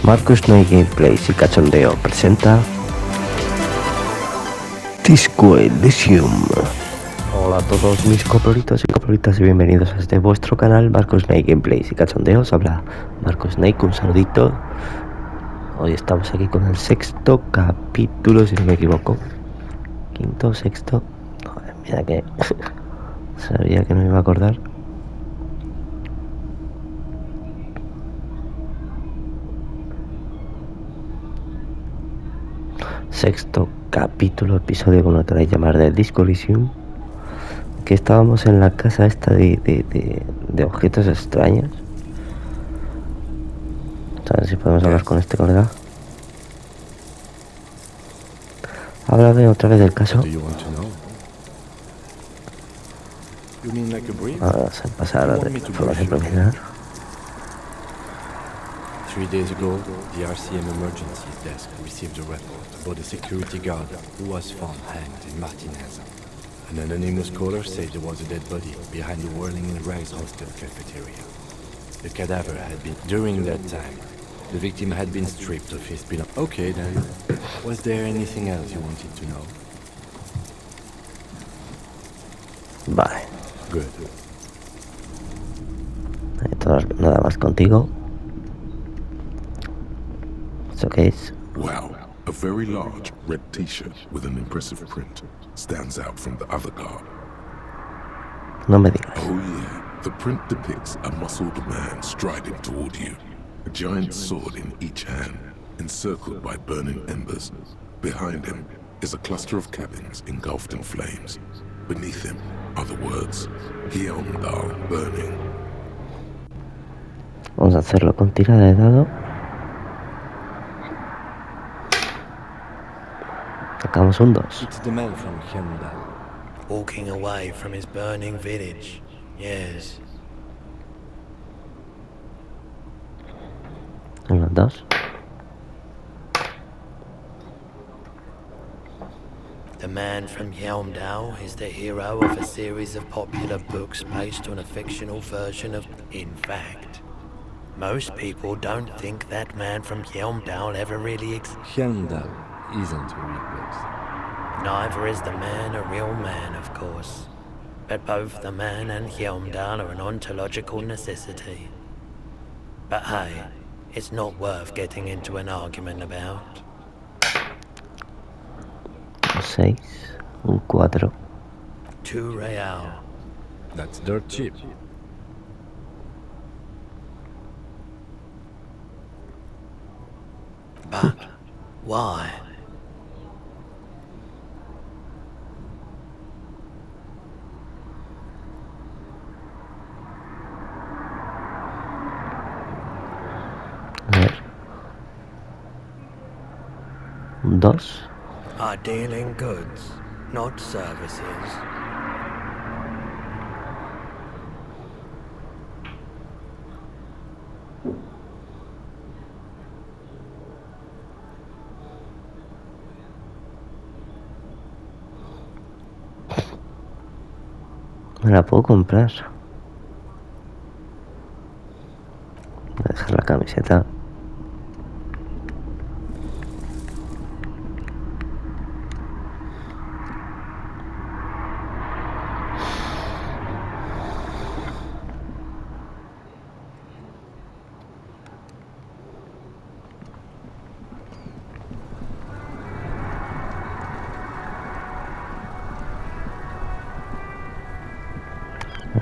Marcus No Gameplays y Cachondeo presenta Disco Elysium. Hola a todos mis coprolitos y coprolitas y bienvenidos a este vuestro canal Marcus No Gameplays y Cachondeo. Os habla Marcus Snake, un saludito. Hoy estamos aquí con el sexto capítulo, si no me equivoco. Quinto, sexto. Joder, mira que sabía que no me iba a acordar. Sexto capítulo, episodio, como lo queráis llamar, del Disco Elysium. Que estábamos en la casa esta de objetos extraños. A ver si podemos hablar con este colega. Háblame otra vez del caso. Vamos a pasar a la información preliminar. 3 days ago, the RCM Emergencies Desk received a report about a security guard who was found hanged in Martinez. An anonymous caller said there was a dead body behind the Whirling Rags hostel cafeteria. The cadaver had been... During that time, the victim had been stripped of his belongings. Okay, then. Was there anything else you wanted to know? Vale. Good. Nada más contigo. ¿Eso qué es? Wow, a very large red t-shirt with an impressive print stands out from the other guard. No me digas. Oh yeah, the print depicts a muscled man striding toward you, a giant sword in each hand, encircled by burning embers. Behind him is a cluster of cabins engulfed in flames. Beneath him are the words, Hyundai burning. Vamos a hacerlo con tirada de dado. Sacamos un 2. It's the man from Hyundai. Walking away from his burning village. Yes. Uno, 2. The man from Yelmdale is the hero of a series of popular books based on a fictional version of... In fact, most people don't think that man from Yelmdale ever really existed. Hyundai isn't a real place. Neither is the man a real man, of course. But both the man and Yelmdale are an ontological necessity. But hey, it's not worth getting into an argument about. 6. Un 4. 2 real. That's dirt cheap. But why? A ver. Un 2. Are dealing goods, not services. Me la puedo comprar. Voy a dejar la camiseta.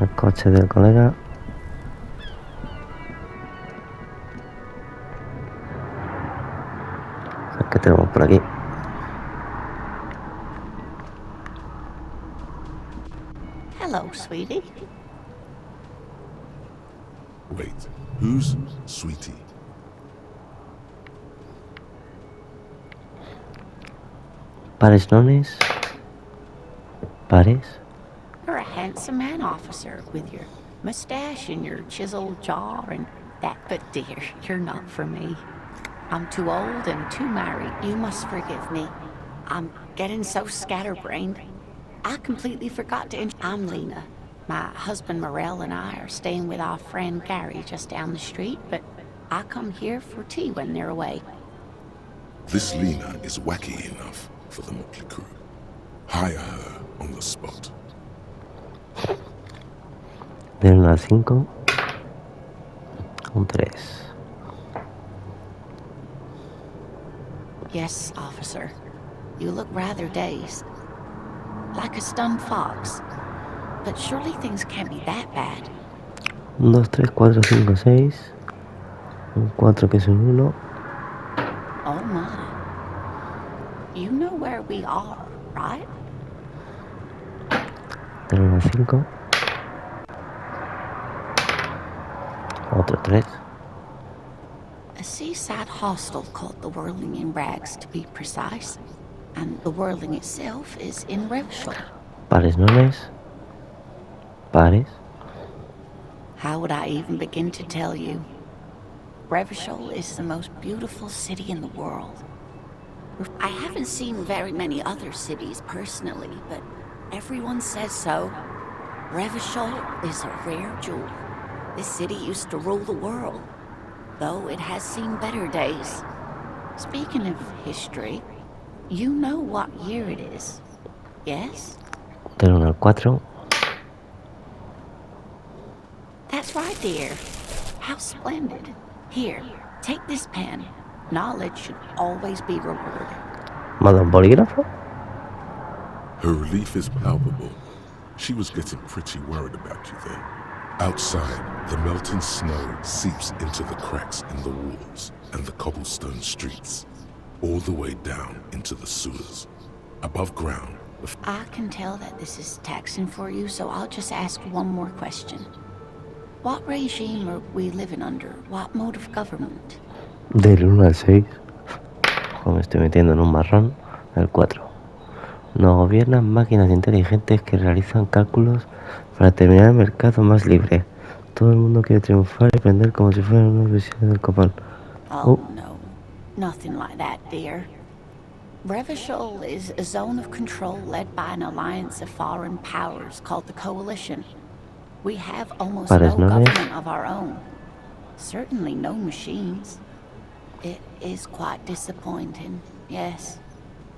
El coche del colega. ¿Qué tenemos por aquí? Hello, sweetie. Wait, who's Sweetie? Pares nones. Pares. You're a handsome man, officer, with your mustache and your chiseled jaw and that. But dear, you're not for me. I'm too old and too married. You must forgive me. I'm getting so scatterbrained. I completely forgot to I'm Lena. My husband Morel and I are staying with our friend Gary just down the street, but I come here for tea when they're away. This Lena is wacky enough for the motley crew. Hire her on the spot. Del 1 al 5, un 3. Yes, officer. You look rather dazed. Like a stunned fox. But surely things can't be that bad. 1, 2, 3, 4, 5, 6. Un 4 que es un 1. Oh my. You know where we are, right? Del 1 al 5. Otro 3. A seaside hostel called the Whirling in Rags, to be precise. And the Whirling itself is in Revshul. Pares nones. Pares. How would I even begin to tell you? Revshul is the most beautiful city in the world. I haven't seen very many other cities personally, but everyone says so. Revshul is a rare jewel. This city used to rule the world, though it has seen better days. Speaking of history, you know what year it is, yes? Del 1 al 4. That's right, dear. How splendid. Here, take this pen. Knowledge should always be rewarded. ¿Manda un bolígrafo? Her relief is palpable. She was getting pretty worried about you then. Outside, the melting snow seeps into the cracks in the walls and the cobblestone streets, all the way down into the sewers. Above ground, I can tell that this is taxing for you, so I'll just ask one more question. What regime are we living under? What mode of government? Del 1 al 6. Me estoy metiendo en un marrón. El 4. Nos gobiernan máquinas inteligentes que realizan cálculos para terminar el mercado más libre. Todo el mundo quiere triunfar y aprender como si fueran unas visiones del copón. Oh, no. Nothing like that, dear. Revishul is a zone of control led by an alliance of foreign powers called the Coalition. We have almost no government of our own. Certainly no machines. It is quite disappointing, yes.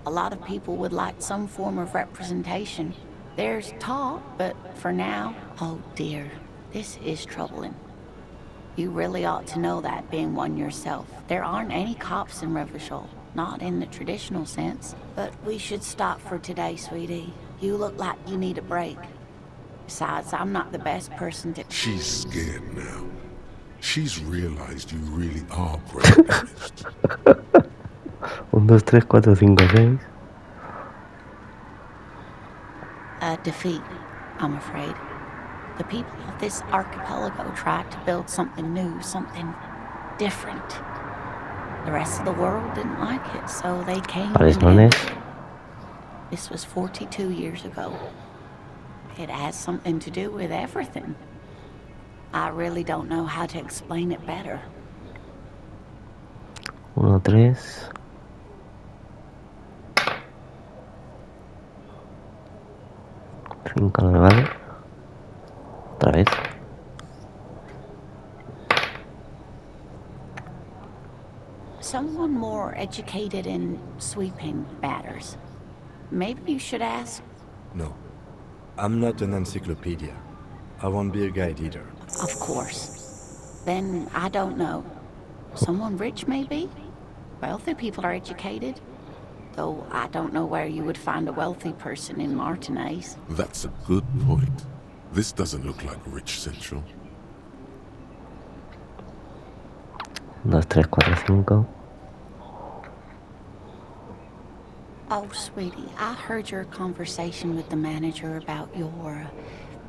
A lot of people would like some form of representation. There's talk, but for now, oh dear, this is troubling. You really ought to know that, being one yourself. There aren't any cops in Revishul, not in the traditional sense. But we should stop for today, sweetie. You look like you need a break. Besides, I'm not the best person to... she's scared now. She's realized you really are brain damaged. 1, 2, 3, 4, 5, 6. A defeat, I'm afraid. The people of this archipelago tried to build something new, something different. The rest of the world didn't like it, so they came in. This was 42 years ago. It has something to do with everything. I really don't know how to explain it better. 1, 3. 5 no me vale. Otra vez. Someone more educated in sweeping matters. Maybe you should ask. No. I'm not an encyclopedia. I won't be a guide either. Of course. Then I don't know. Someone rich, maybe? Wealthy people are educated. Though I don't know where you would find a wealthy person in Martinez. That's a good point. This doesn't look like Rich Central. 2, 3, 4, 5. Oh, sweetie, I heard your conversation with the manager about your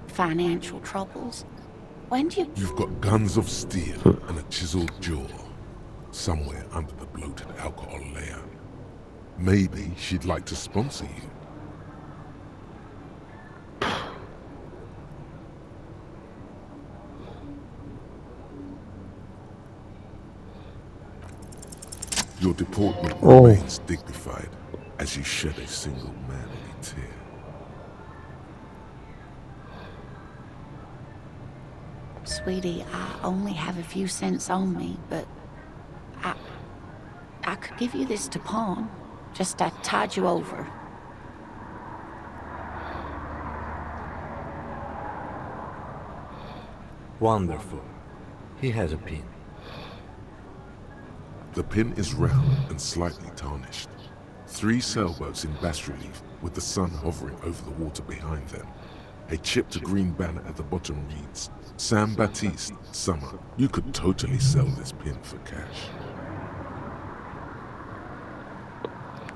financial troubles. When do you... You've got guns of steel and a chiseled jaw somewhere under the bloated alcohol layer. Maybe she'd like to sponsor you. Your deportment remains dignified as you shed a single manly tear. Sweetie, I only have a few cents on me, but could give you this to pawn. Just to tide you over. Wonderful. He has a pin. The pin is round and slightly tarnished. 3 sailboats in bas relief with the sun hovering over the water behind them. A chipped green banner at the bottom reads, San Baptiste, Summer. You could totally sell this pin for cash.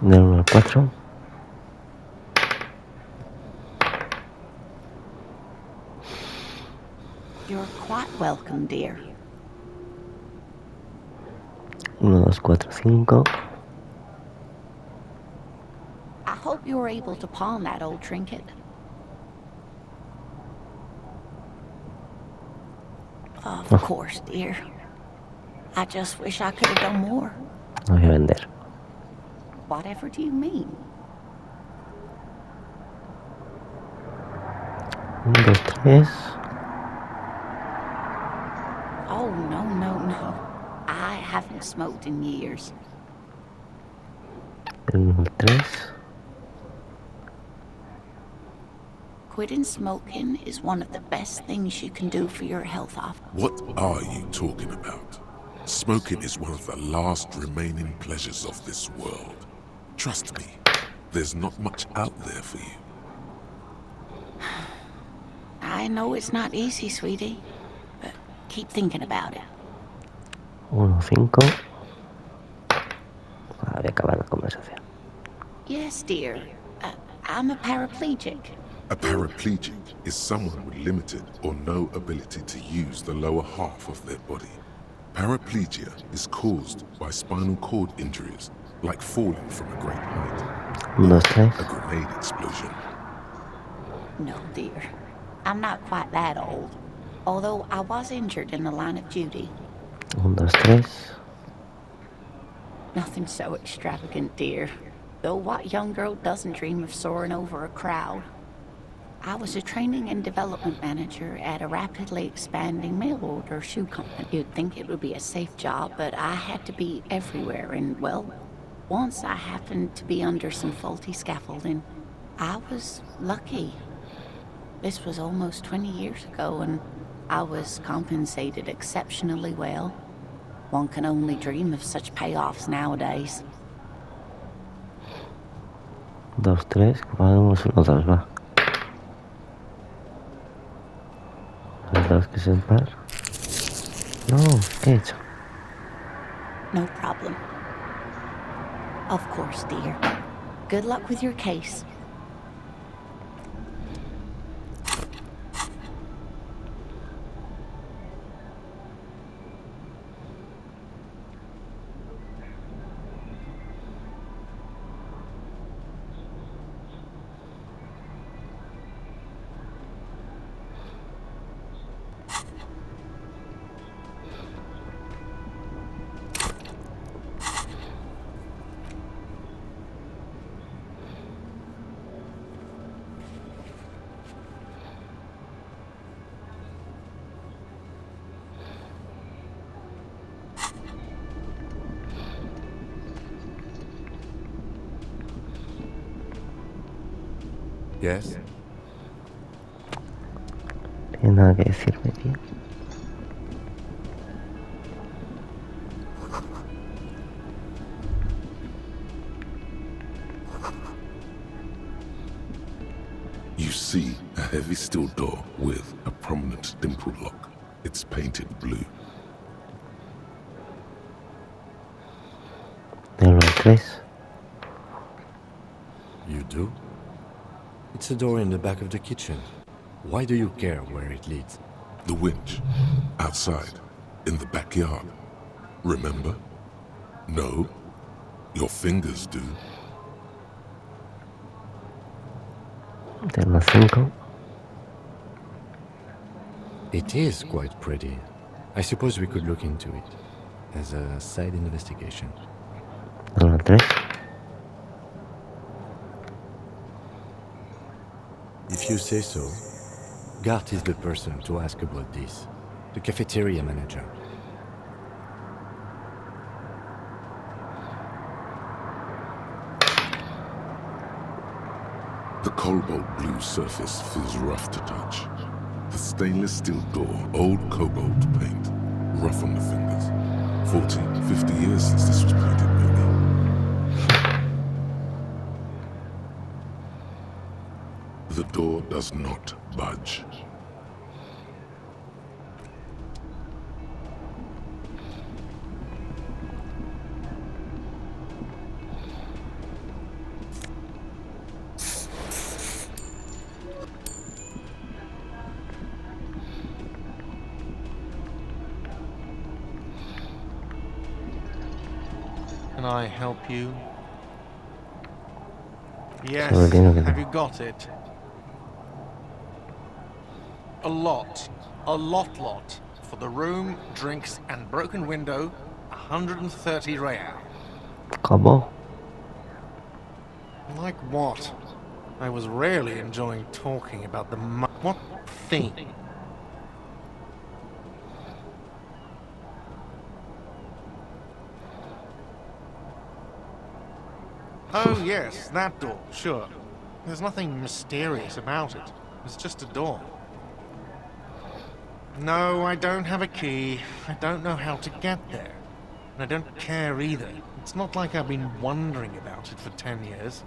Del 1 al 4. You're quite welcome, dear. 1, 2, 4, 5. I hope you were able to pawn that old trinket. Of course, dear. I just wish I could have done more. Lo voy a vender. Whatever do you mean? 1, 2, 3. Oh, no. I haven't smoked in years. Del 1 al 3. Quitting smoking is one of the best things you can do for your health. What are you talking about? Smoking is one of the last remaining pleasures of this world. Trust me, there's not much out there for you. I know it's not easy, sweetie, but keep thinking about it. 1, 5. Voy a acabar la conversación. Yes, dear. I'm a paraplegic. A paraplegic is someone with limited or no ability to use the lower half of their body. Paraplegia is caused by spinal cord injuries, like falling from a great height, 1, 2, 3. a grenade explosion. No, dear. I'm not quite that old. Although I was injured in the line of duty. 1, 2, 3. Nothing so extravagant, dear. Though what young girl doesn't dream of soaring over a crowd? I was a training and development manager at a rapidly expanding mail order shoe company. You'd think it would be a safe job, but I had to be everywhere, and well, once I happened to be under some faulty scaffolding. I was lucky. This was almost 20 years ago, and I was compensated exceptionally well. One can only dream of such payoffs nowadays. 2, 3. Vamos 1, 2, va. El 2 que es el par. No, ¿qué he hecho? No problem. Of course, dear. Good luck with your case. Yes? Tiene nada que decirme, tío. You see a heavy steel door with a prominent dimpled lock. It's painted blue. Del 1 al 3. You do? It's a door in the back of the kitchen. Why do you care where it leads? The winch. Outside. In the backyard. Remember? No? Your fingers do. Del 1 al 5. It is quite pretty. I suppose we could look into it as a side investigation. Del 1 al 3. If you say so, Gart is the person to ask about this. The cafeteria manager. The cobalt blue surface feels rough to touch. The stainless steel door, old cobalt paint, rough on the fingers. 40, 50 years since this was painted, maybe. The door does not budge. Can I help you? Yes, have you got it? A lot. A lot. For the room, drinks, and broken window, 130 real. ¿Cómo? Like what? I was rarely enjoying talking about the what thing? Oh yes, that door, sure. There's nothing mysterious about it. It's just a door. No, I don't have a key. I don't know how to get there. And I don't care either. It's not like I've been wondering about it for 10 years.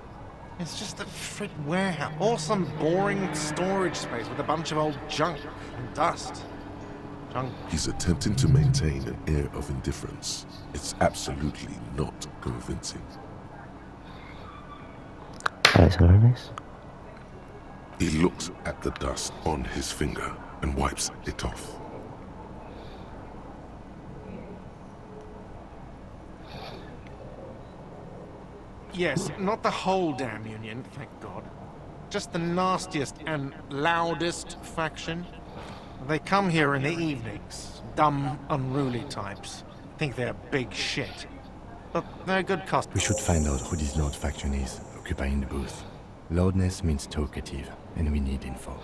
It's just a frit warehouse, or some boring storage space with a bunch of old junk and dust. Junk. He's attempting to maintain an air of indifference. It's absolutely not convincing. He looks at the dust on his finger and wipes it off. Yes, not the whole damn union, thank God. Just the nastiest and loudest faction. They come here in the evenings. Dumb, unruly types. Think they're big shit. But they're good customers. We should find out who this loud faction is, occupying the booth. Loudness means talkative, and we need info.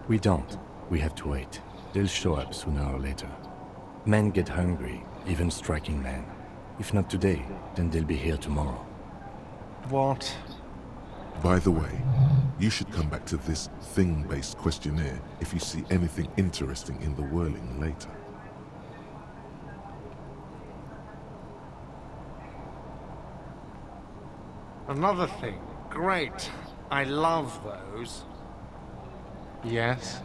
We don't. We have to wait. They'll show up sooner or later. Men get hungry, even striking men. If not today, then they'll be here tomorrow. What? By the way, you should come back to this thing-based questionnaire if you see anything interesting in the whirling later. Another thing. Great. I love those. Yes?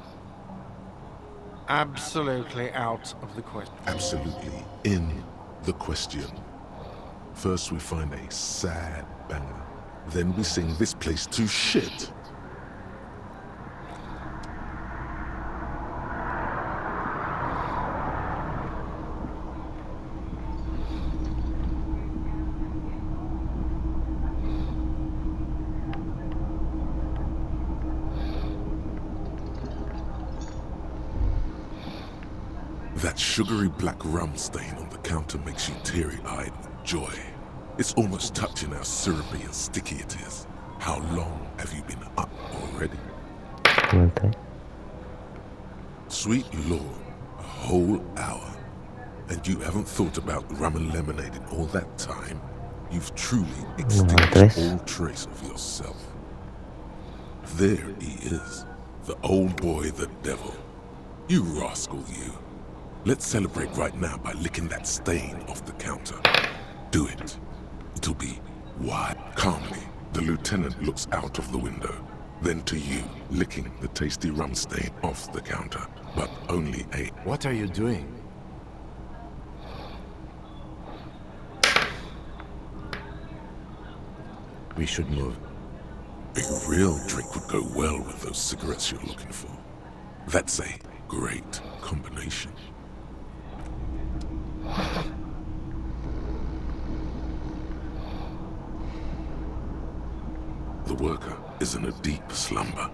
Absolutely out of the question. Absolutely in the question. First we find a sad banger. Then we sing this place to shit. That sugary black rum stain on the counter makes you teary-eyed with joy. It's almost touching how syrupy and sticky it is. How long have you been up already? Okay. Sweet Lord, a whole hour. And you haven't thought about rum and lemonade in all that time? You've truly extinguished all trace of yourself. There he is, the old boy, the devil. You rascal, you. Let's celebrate right now by licking that stain off the counter. Do it. It'll be wide. Calmly, the lieutenant looks out of the window. Then to you, licking the tasty rum stain off the counter. But only a... What are you doing? We should move. A real drink would go well with those cigarettes you're looking for. That's a great combination. The worker is in a deep slumber.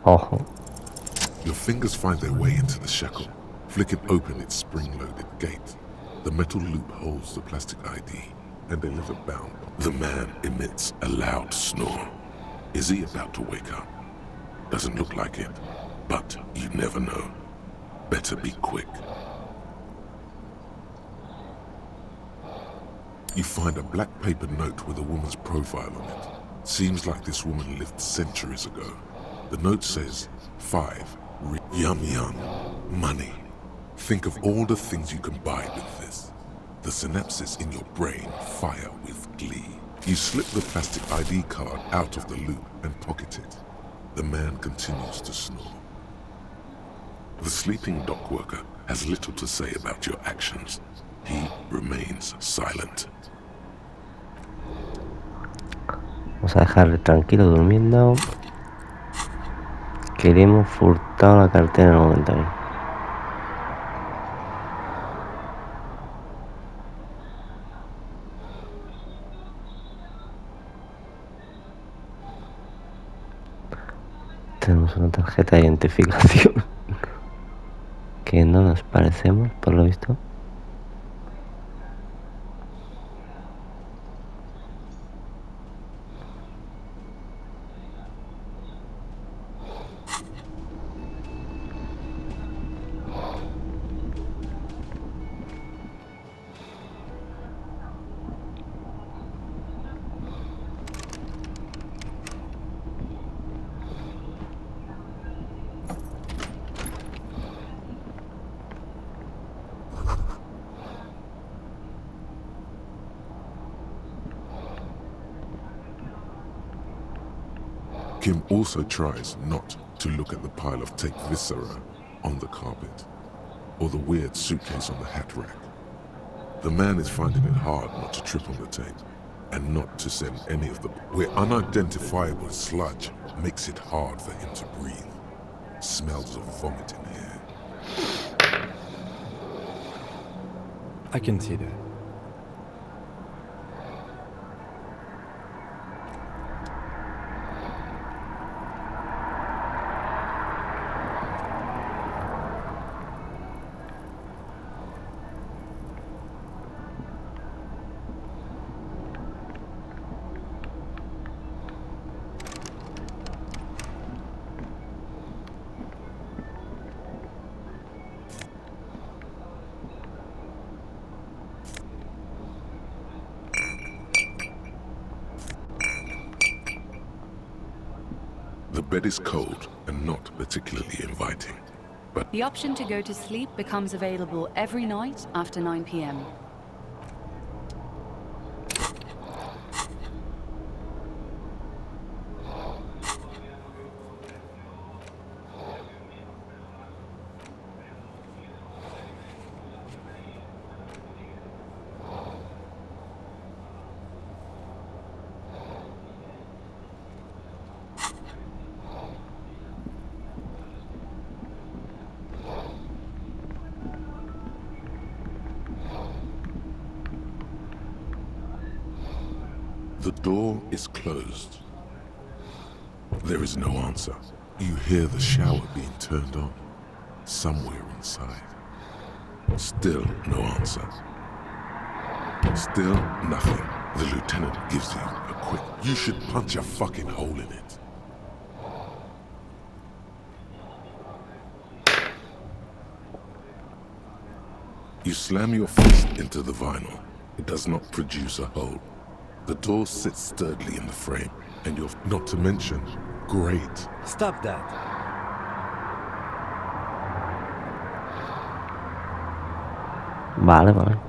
Ojo. Your fingers find their way into the shackle, flick it open its spring-loaded gate. The metal loop holds the plastic ID, and they leave it bound. The man emits a loud snore. Is he about to wake up? Doesn't look like it. But you never know. Better be quick. You find a black paper note with a woman's profile on it. Seems like this woman lived centuries ago. The note says, 5. Yum yum. Money. Think of all the things you can buy with this. The synapses in your brain fire with glee. You slip the plastic ID card out of the loop and pocket it. The man continues to snore. The sleeping dock worker has little to say about your actions. He remains silent. Vamos a dejarle tranquilo durmiendo. Queremos furtar la cartera en el momento ahí. Tenemos una tarjeta de identificación que no nos parecemos, por lo visto. Kim also tries not to look at the pile of tape viscera on the carpet, or the weird suitcase on the hat rack. The man is finding it hard not to trip on the tape, and not to send any of the... where unidentifiable sludge makes it hard for him to breathe. Smells of vomit in here. I can see that. The bed is cold and not particularly inviting, but The option to go to sleep becomes available every night after 9 p.m. the door is closed. There is no answer. You hear the shower being turned on, somewhere inside. Still no answer. Still nothing. The lieutenant gives you a quick, you should punch a fucking hole in it. You slam your fist into the vinyl. It does not produce a hole. The door sits sturdily in the frame, and you're not to mention, great. Stop that. Vale, vale.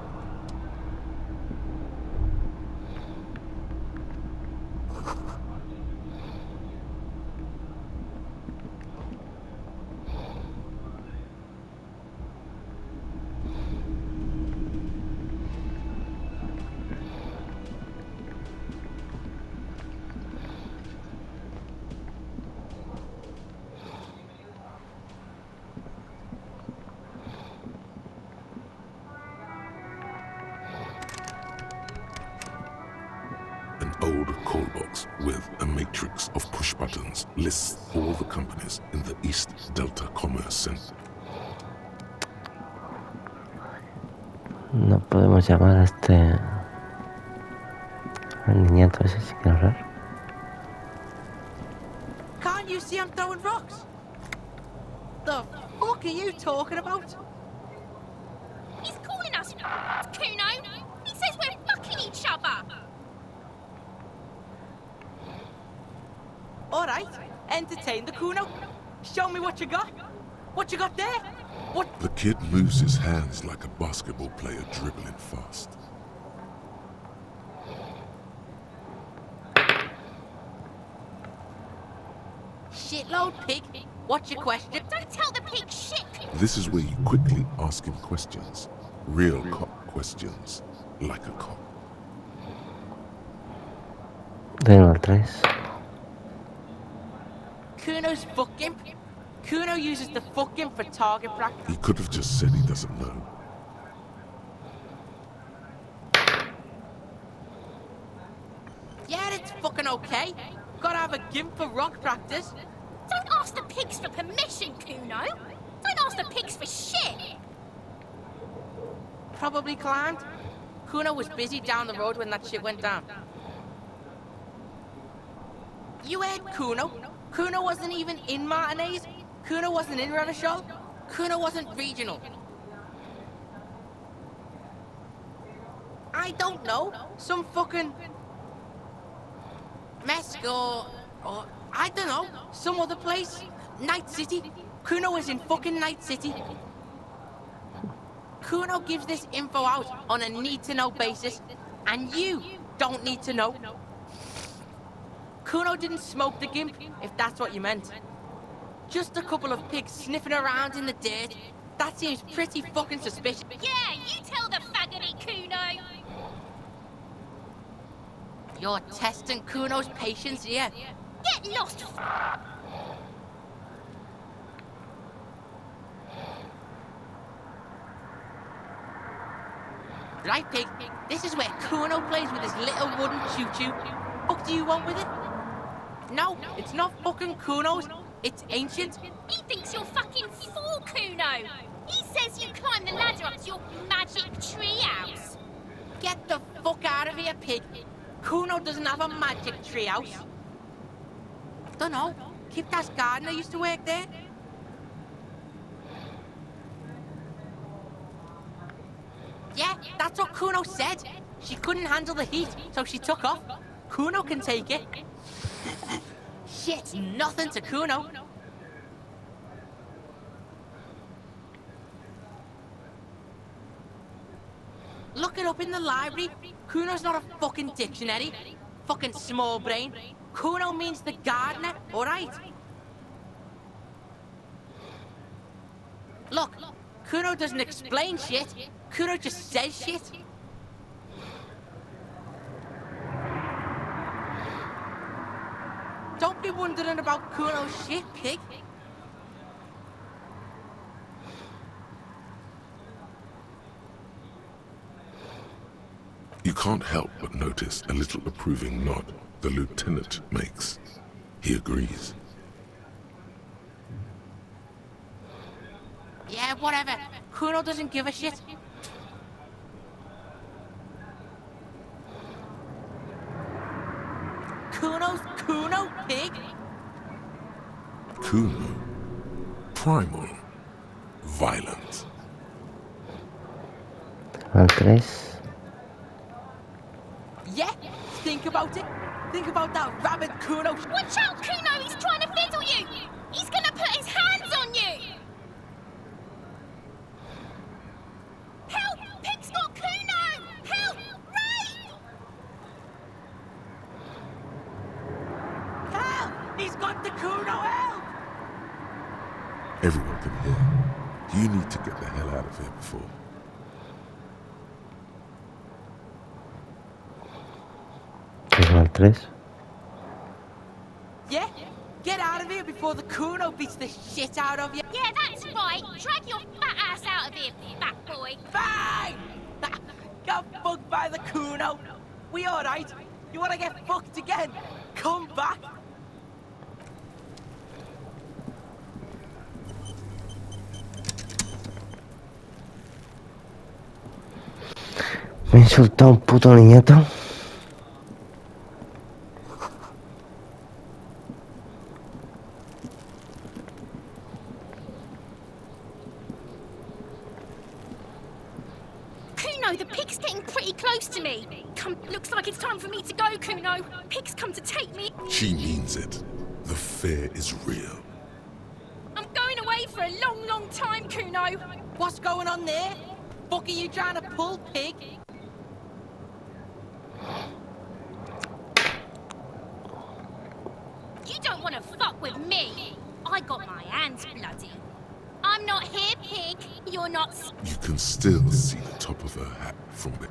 An old call box with a matrix of push buttons lists all the companies in the East Delta Commerce Center. No podemos llamar a este... al niñato ese si quiere hablar. Can't you see I'm throwing rocks? The fuck are you talking about? He's calling us Kuno. He says we're fucking each other. Alright, entertain the Kuno. Show me what you got. What you got there? What? The kid moves his hands like a basketball player dribbling fast. Shitload pig. What's your question? Don't tell the pig shit. This is where you quickly ask him questions. Real cop questions. Like a cop. Venga, el 3. Kuno's fucking. Kuno uses the fucking for target practice. He could have just said he doesn't know. Yeah, it's fucking okay. Gotta have a gimp for rock practice. Don't ask the pigs for permission, Kuno. Don't ask the pigs for shit. Probably climbed. Kuno was busy down the road when that shit went down. You heard Kuno. Kuno wasn't even in Martinez. Kuno wasn't in Revachol. Kuno wasn't regional. I don't know. Some fucking Mesco or I don't know. Some other place. Night City. Kuno was in fucking Night City. Kuno gives this info out on a need-to-know basis, and you don't need to know. Kuno didn't smoke the gimp, if that's what you meant. Just a couple of pigs sniffing around in the dirt. That seems pretty fucking suspicious. Yeah, you tell the faggoty, Kuno. You're testing Kuno's patience here. Get lost. Right, pig. This is where Kuno plays with his little wooden choo-choo. What do you want with it? No, it's not fucking Kuno's. It's ancient. He thinks you're fucking fool, Kuno. He says you climb the ladder up to your magic treehouse. Get the fuck out of here, pig. Kuno doesn't have a magic treehouse. Dunno. Kipta's gardener used to work there. Yeah, that's what Kuno said. She couldn't handle the heat, so she took off. Kuno can take it. Shit's nothing to Kuno. Look it up in the library. Kuno's not a fucking dictionary. Fucking small brain. Kuno means the gardener, alright? Look, Kuno doesn't explain shit. Kuno just says shit. Don't be wondering about Kuno's shit, pig. You can't help but notice a little approving nod the lieutenant makes. He agrees. Yeah, whatever. Kuno doesn't give a shit. Kuno's Kuno, pig. Kuno. Primal. Violent. Al 3. Yeah, think about it. Think about that rabid Kuno. Watch out, Kuno! He's trying to fiddle you! He's gonna put his hands on you! Help! Pig's got Kuno! Help! Ray! Help! He's got the Kuno, help! Everyone can hear. You need to get the hell out of here before. Al 3. Yeah? Get out of here before the Kuno beats the shit out of you. Yeah, that's right! Drag your fat ass out of here, fat boy! Fine! Got fucked by the Kuno. We alright? You wanna get fucked again? Come back! Me insulta un puto niñato. the pig's getting pretty close to me. Looks like it's time for me to go, Kuno. Pig's come to take me. She means it. The fear is real. I'm going away for a long, long time, Kuno. What's going on there? Fuck are you trying to pull, pig? You don't want to fuck with me. I got my hands bloody. I'm not here, pig. You're not. You can still see the top of her hat from the...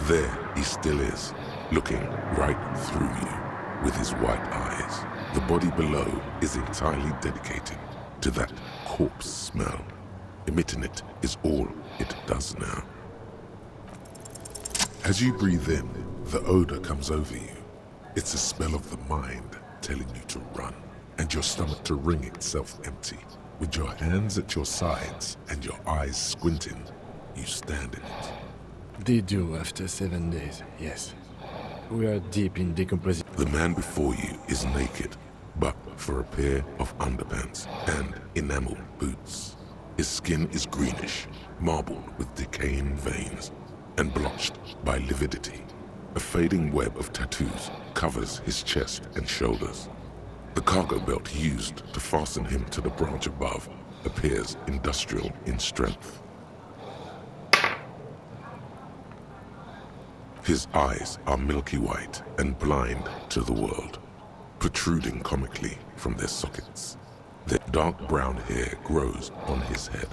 There he still is, looking right through you with his white eyes. The body below is entirely dedicated to that corpse smell. Emitting it is all it does now. As you breathe in, the odor comes over you. It's a smell of the mind telling you to run, and your stomach to wring itself empty. With your hands at your sides and your eyes squinting, you stand in it. They do after 7 days, yes. We are deep in decomposition. The man before you is naked, but for a pair of underpants and enamel boots. His skin is greenish, marbled with decaying veins, and blotched by lividity. A fading web of tattoos covers his chest and shoulders. The cargo belt used to fasten him to the branch above appears industrial in strength. His eyes are milky white and blind to the world, protruding comically from their sockets. Their dark brown hair grows on his head.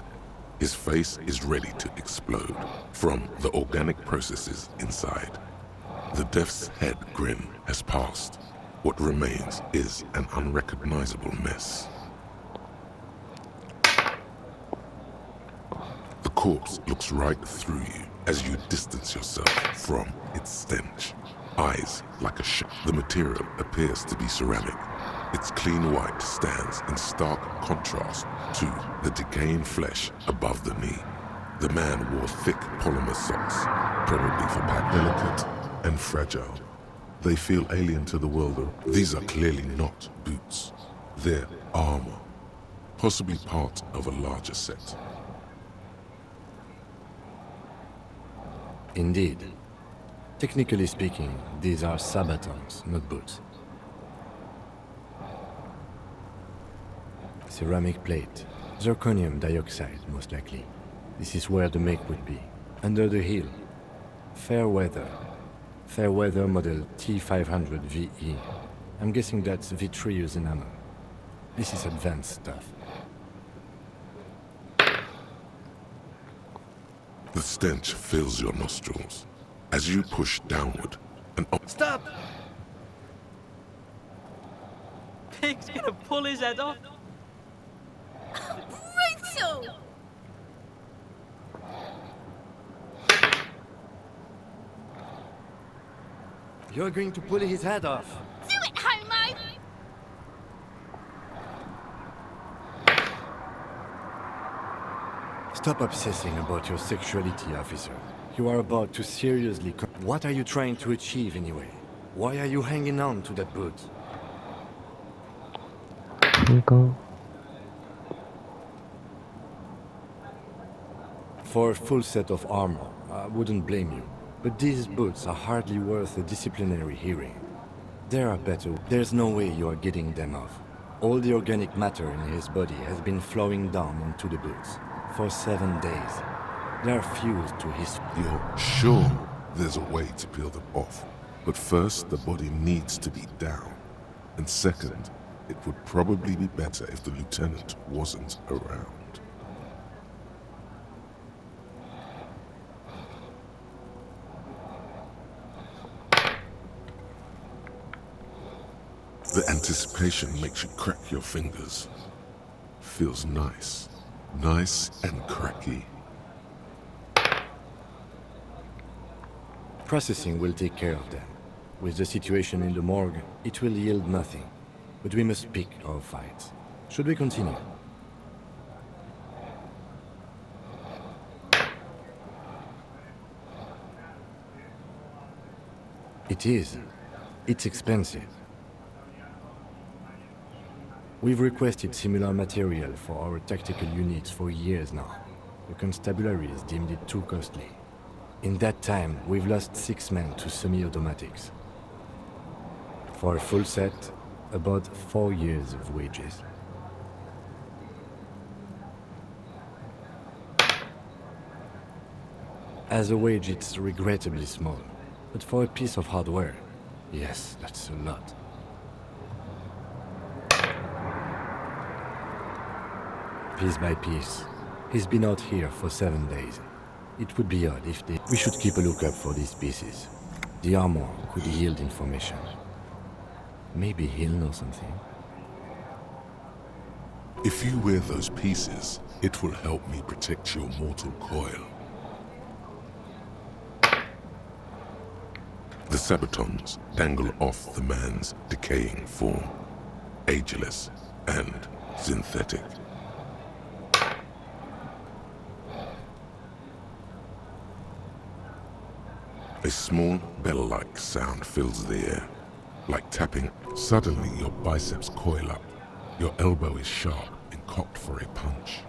His face is ready to explode from the organic processes inside. The death's head grin has passed. What remains is an unrecognizable mess. The corpse looks right through you as you distance yourself from its stench. Eyes like a ship. The material appears to be ceramic. Its clean white stands in stark contrast to the decaying flesh above the knee. The man wore thick polymer socks, probably for pack, delicate and fragile. They feel alien to the world. These are clearly not boots. They're armor, possibly part of a larger set. Indeed. Technically speaking, these are sabatons, not boots. Ceramic plate. Zirconium dioxide, most likely. This is where the make would be. Under the heel. Fair weather. Fair weather model T500 VE. I'm guessing that's vitreous enamel. This is advanced stuff. The stench fills your nostrils. As you push downward, an Stop! Pig's gonna pull his head off. Brutal! You're going to pull his head off. Do it, homo! Stop obsessing about your sexuality, officer. You are about to seriously... What are you trying to achieve anyway? Why are you hanging on to that boot? Go. For a full set of armor, I wouldn't blame you. But these boots are hardly worth a disciplinary hearing. There are better... There's no way you are getting them off. All the organic matter in his body has been flowing down into the boots for 7 days. They are fused to his... You're sure there's a way to peel them off. But first, the body needs to be down. And second, it would probably be better if the lieutenant wasn't around. The anticipation makes you crack your fingers. Feels nice. Nice and cracky. Processing will take care of that. With the situation in the morgue, it will yield nothing. But we must pick our fights. Should we continue? It is. It's expensive. We've requested similar material for our tactical units for years now. The constabulary has deemed it too costly. In that time, we've lost 6 men to semi-automatics. For a full set, about 4 years of wages. As a wage, it's regrettably small. But for a piece of hardware, yes, that's a lot. Piece by piece. He's been out here for 7 days. It would be odd if they... We should keep a lookout for these pieces. The armor could yield information. Maybe he'll know something. If you wear those pieces, it will help me protect your mortal coil. The sabatons dangle off the man's decaying form, ageless and synthetic. A small bell-like sound fills the air, like tapping. Suddenly your biceps coil up, your elbow is sharp and cocked for a punch.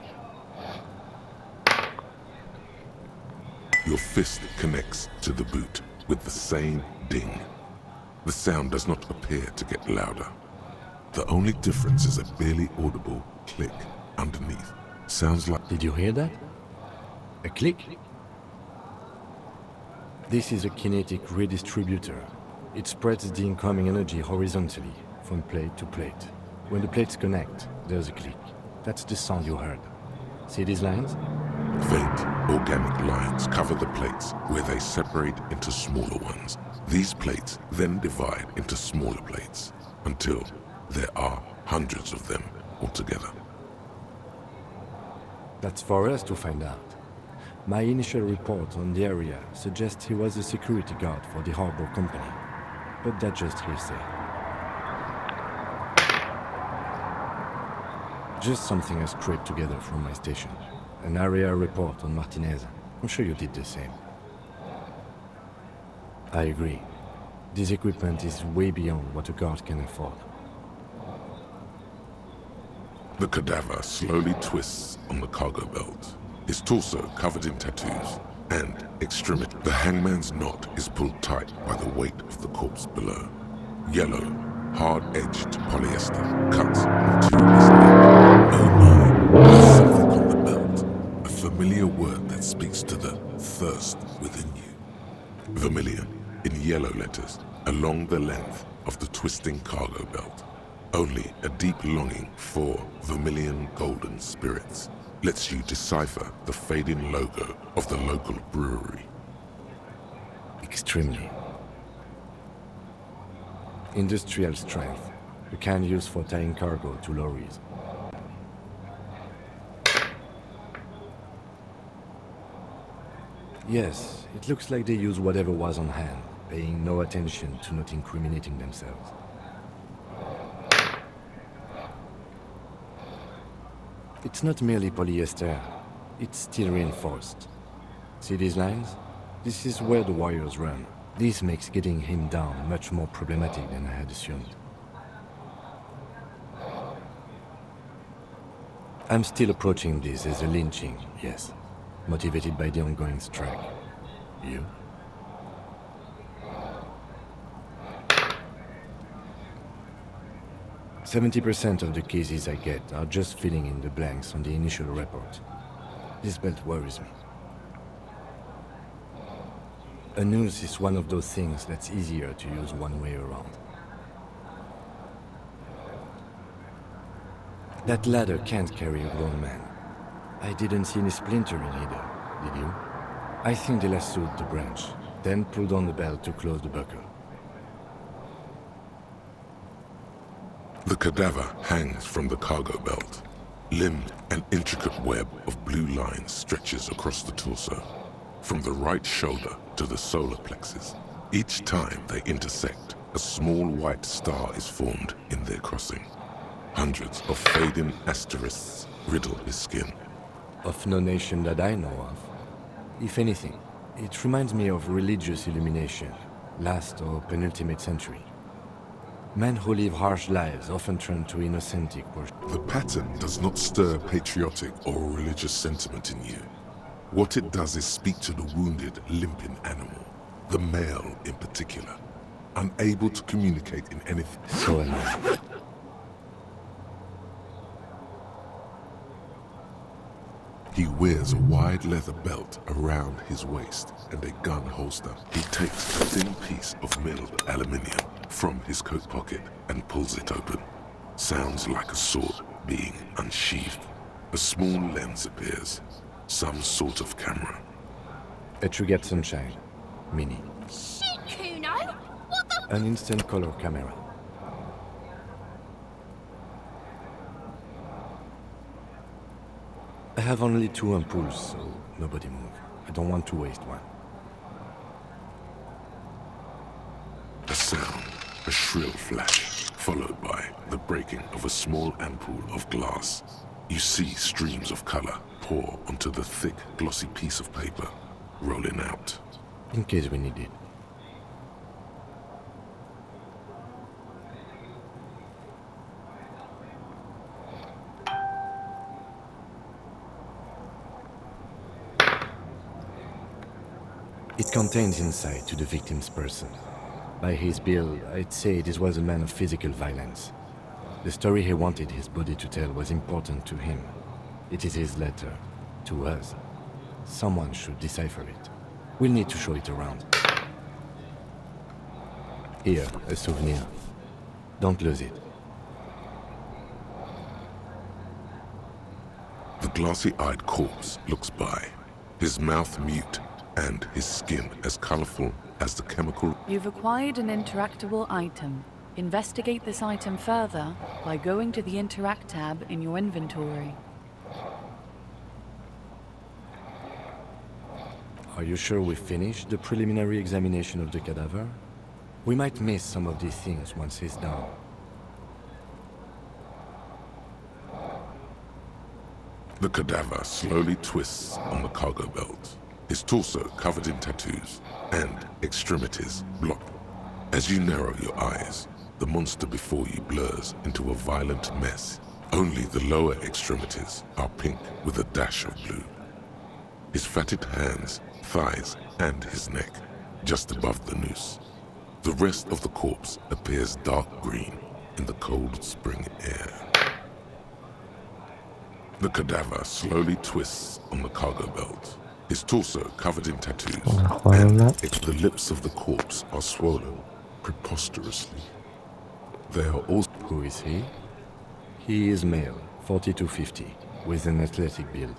Your fist connects to the boot with the same ding. The sound does not appear to get louder. The only difference is a barely audible click underneath. Sounds like... Did you hear that? A click? This is a kinetic redistributor. It spreads the incoming energy horizontally, from plate to plate. When the plates connect, there's a click. That's the sound you heard. See these lines? Faint, organic lines cover the plates where they separate into smaller ones. These plates then divide into smaller plates until there are hundreds of them altogether. That's for us to find out. My initial report on the area suggests he was a security guard for the Arbol company, but that's just hearsay. Just something I scraped together from my station. An area report on Martinez. I'm sure you did the same. I agree. This equipment is way beyond what a guard can afford. The cadaver slowly twists on the cargo belt, his torso covered in tattoos and extremity. The hangman's knot is pulled tight by the weight of the corpse below. Yellow, hard-edged polyester cuts into his neck. Oh my, there's something on the belt. A familiar word that speaks to the thirst within you. Vermilion, in yellow letters, along the length of the twisting cargo belt. Only a deep longing for vermilion golden spirits lets you decipher the fading logo of the local brewery. Extremely. Industrial strength, the kind used for tying cargo to lorries. Yes, it looks like they use whatever was on hand, paying no attention to not incriminating themselves. It's not merely polyester, it's steel reinforced. See these lines? This is where the wires run. This makes getting him down much more problematic than I had assumed. I'm still approaching this as a lynching, yes. Motivated by the ongoing strike. You? "70% of the cases I get are just filling in the blanks on the initial report. This belt worries me. A noose is one of those things that's easier to use one way around. That ladder can't carry a grown man. I didn't see any splintering either, did you? I think they lassoed the branch, then pulled on the belt to close the buckle. The cadaver hangs from the cargo belt. Limbed, an intricate web of blue lines stretches across the torso, from the right shoulder to the solar plexus. Each time they intersect, a small white star is formed in their crossing. Hundreds of fading asterisks riddle his skin. Of no nation that I know of. If anything, it reminds me of religious illumination, last or penultimate century. Men who live harsh lives often turn to innocentic worship. The pattern does not stir patriotic or religious sentiment in you. What it does is speak to the wounded, limping animal, the male in particular, unable to communicate in anything. So annoying. He wears a wide leather belt around his waist and a gun holster. He takes a thin piece of milled aluminium from his coat pocket and pulls it open. Sounds like a sword being unsheathed. A small lens appears, some sort of camera. A Trigger Sunshine Mini. Shit, Kuno! What the? An instant color camera. I have only 2 ampoules, so nobody move. I don't want to waste one. A sound, a shrill flash, followed by the breaking of a small ampoule of glass. You see streams of color pour onto the thick, glossy piece of paper, rolling out. In case we need it. It contains insight to the victim's person. By his build, I'd say this was a man of physical violence. The story he wanted his body to tell was important to him. It is his letter, to us. Someone should decipher it. We'll need to show it around. Here, a souvenir. Don't lose it. The glassy-eyed corpse looks by, his mouth mute and his skin as colorful as the chemical. You've acquired an interactable item. Investigate this item further by going to the Interact tab in your inventory. Are you sure we finished the preliminary examination of the cadaver? We might miss some of these things once he's done. The cadaver slowly twists on the cargo belt, his torso covered in tattoos and extremities blocked. As you narrow your eyes, the monster before you blurs into a violent mess. Only the lower extremities are pink with a dash of blue. His fatted hands, thighs, and his neck, just above the noose. The rest of the corpse appears dark green in the cold spring air. The cadaver slowly twists on the cargo belt, his torso covered in tattoos, and the lips of the corpse are swollen preposterously. They are also... Who is he? He is male, 40 to 50, with an athletic build.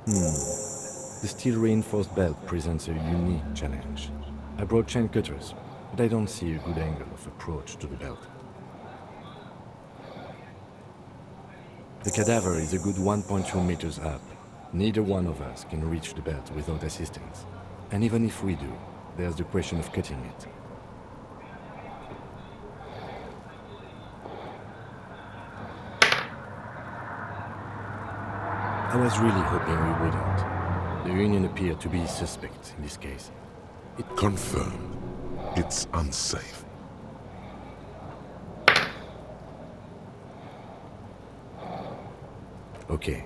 The steel-reinforced belt presents a unique challenge. I brought chain cutters, but I don't see a good angle of approach to the belt. The cadaver is a good 1.2 meters up. Neither one of us can reach the belt without assistance. And even if we do, there's the question of cutting it. I was really hoping we wouldn't. The Union appeared to be suspect in this case. Confirmed. It's unsafe. Okay,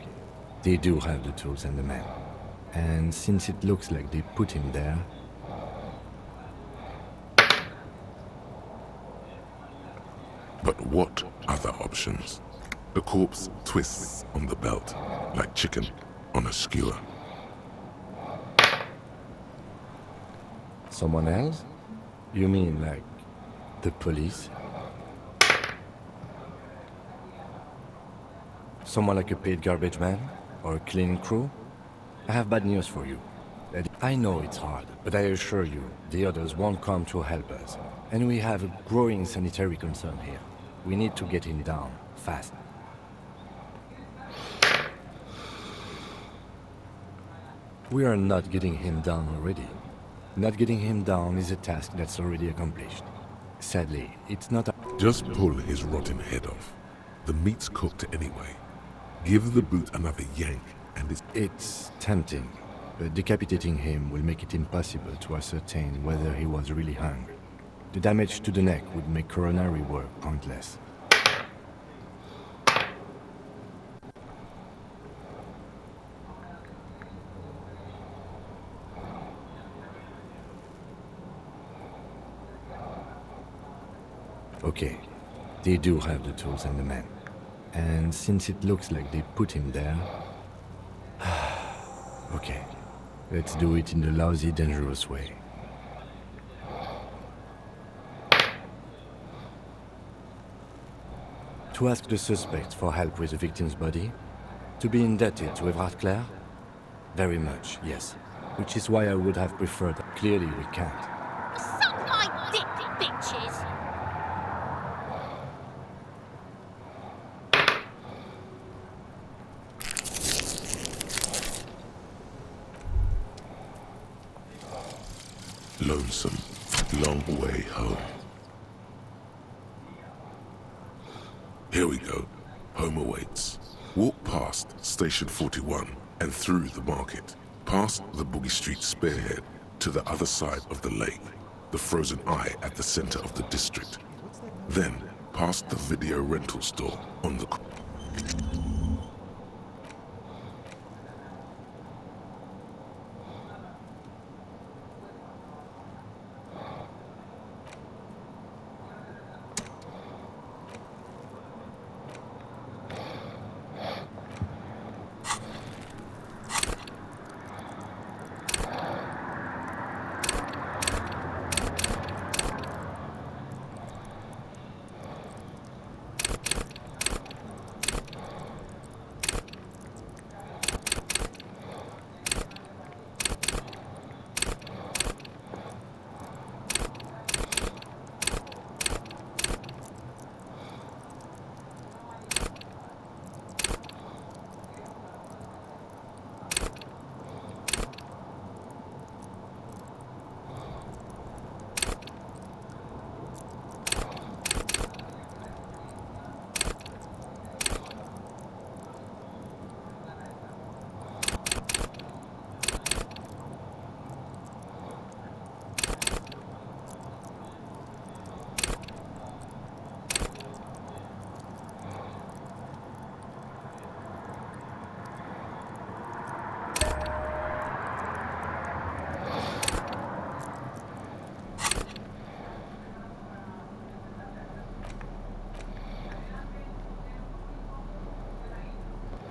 they do have the tools and the man. And since it looks like they put him there... But what other options? The corpse twists on the belt, like chicken on a skewer. Someone else? You mean like the police? Someone like a paid garbage man? Or a cleaning crew? I have bad news for you. I know it's hard, but I assure you, the others won't come to help us. And we have a growing sanitary concern here. We need to get him down, fast. We are not getting him down already. Not getting him down is a task that's already accomplished. Sadly, it's not a... Just pull his rotten head off. The meat's cooked anyway. Give the boot another yank and It's tempting, but decapitating him will make it impossible to ascertain whether he was really hungry. The damage to the neck would make coronary work pointless. Okay, they do have the tools and the men. And since it looks like they put him there... okay, let's do it in the lousy, dangerous way. To ask the suspect for help with the victim's body? To be indebted to Everard Clare? Very much, yes. Which is why I would have preferred... Clearly we can't. Suck my dick, bitches! Lonesome, long way home. Here we go. Home awaits. Walk past Station 41 and through the market, past the Boogie Street spearhead to the other side of the lake, the frozen eye at the center of the district. Then, past the video rental store on the...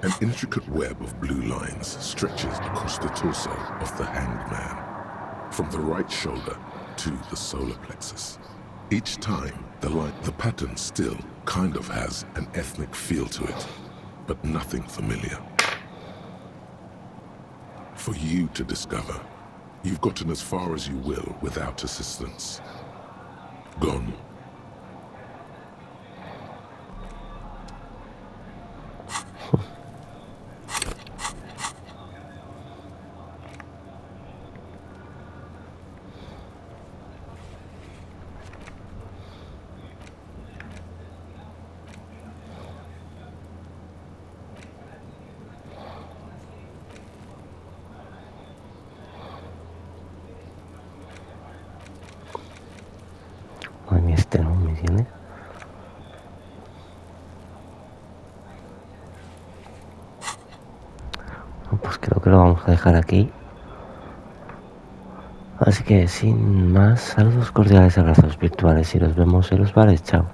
An intricate web of blue lines stretches across the torso of the hanged man, from the right shoulder to the solar plexus. Each time, the pattern still kind of has an ethnic feel to it, but nothing familiar. For you to discover, you've gotten as far as you will without assistance. Gone. ¿no? ¿Me entiendes? Pues creo que lo vamos a dejar aquí. Así que sin más, saludos cordiales, abrazos virtuales y nos vemos en los bares. Chao.